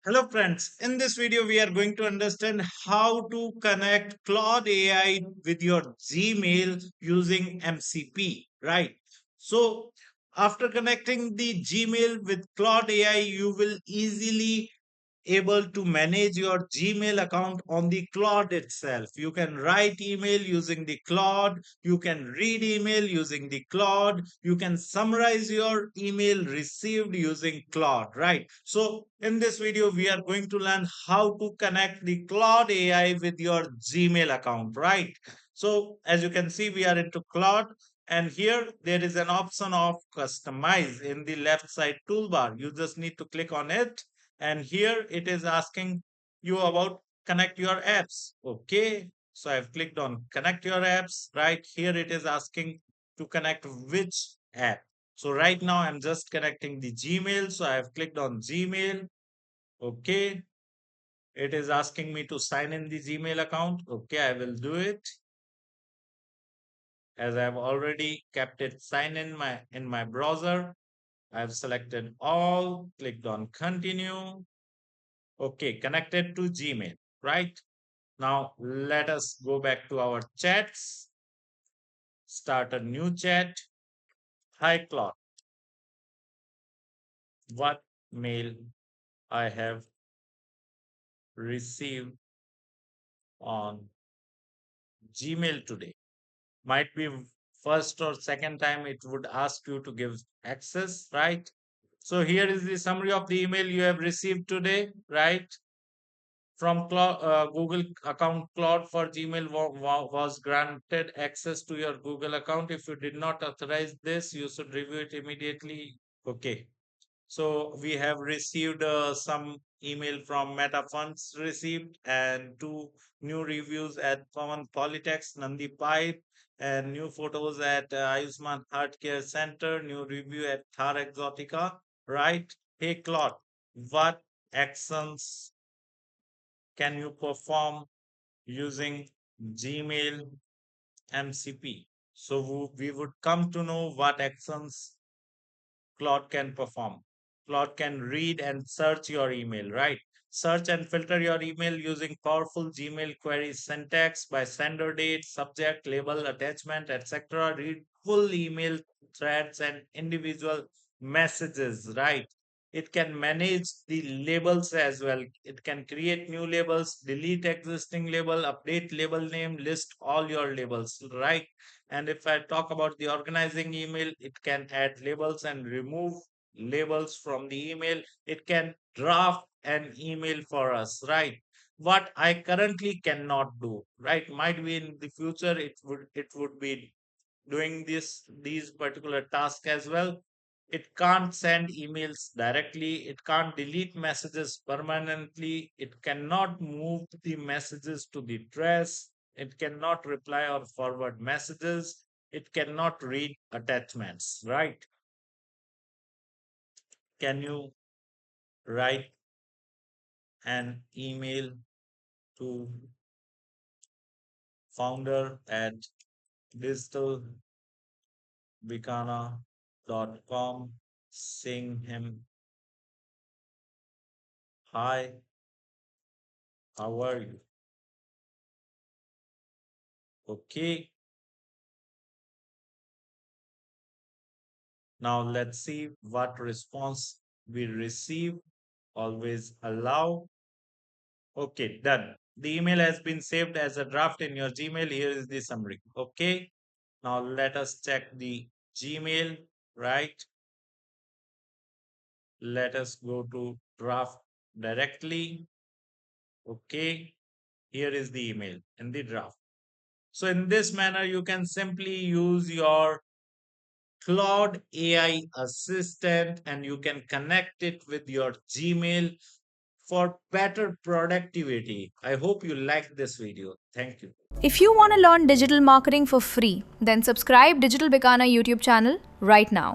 Hello friends, in this video we are going to understand how to connect Claude AI with your Gmail using MCP, right? So after connecting the Gmail with Claude AI, you will easily able to manage your Gmail account on the Claude itself. You can write email using the Claude, you can read email using the Claude, you can summarize your email received using Claude, right? So in this video, we are going to learn how to connect the Claude AI with your Gmail account, right? So as you can see, we are into Claude. And here there is an option of customize in the left side toolbar. You just need to click on it, and here it is asking you about connect your apps. Okay, so I've clicked on connect your apps. Right here it is asking to connect which app. So right now I'm just connecting the Gmail, so I've clicked on Gmail. Okay, it is asking me to sign in the Gmail account. Okay, I will do it, as I've already kept it sign in my browser. I've selected all, clicked on continue. Okay, connected to Gmail, right? Now let us go back to our chats, start a new chat. Hi Claude, what mail I have received on Gmail today? Might be first or second time it would ask you to give access, right? So here is the summary of the email you have received today, right? From Google account, Claude for Gmail was granted access to your Google account. If you did not authorize this, you should review it immediately. Okay. So we have received some email from Meta Funds received, and two new reviews at Pawan Polytex, Nandi Pipe, and new photos at Ayushman Heart Care Center, new review at Thar Exotica, right? Hey Claude, what actions can you perform using Gmail MCP? So we would come to know what actions Claude can perform. Claude can read and search your email, right? Search and filter your email using powerful Gmail query syntax by sender date, subject, label, attachment, etc. Read full email threads and individual messages, right? It can manage the labels as well. It can create new labels, delete existing label, update label name, list all your labels, right? And if I talk about the organizing email, it can add labels and remove labels from the email. It can draft an email for us, right? What I currently cannot do, right? Might be in the future it would be doing these particular tasks as well. It can't send emails directly. It can't delete messages permanently. It cannot move the messages to the trash. It cannot reply or forward messages. It cannot read attachments, right? Can you write an email to founder at digitalbikana.com saying him, hi, how are you? Okay, now let's see what response we receive. Always allow. Okay, done. The email has been saved as a draft in your Gmail. Here is the summary. Okay, now let us check the Gmail, right? Let us go to draft directly. Okay, here is the email in the draft. So in this manner, you can simply use your Claude AI assistant and you can connect it with your Gmail for better productivity. I hope you liked this video. Thank you. If you want to learn digital marketing for free, then subscribe Digital Bikana YouTube channel right now.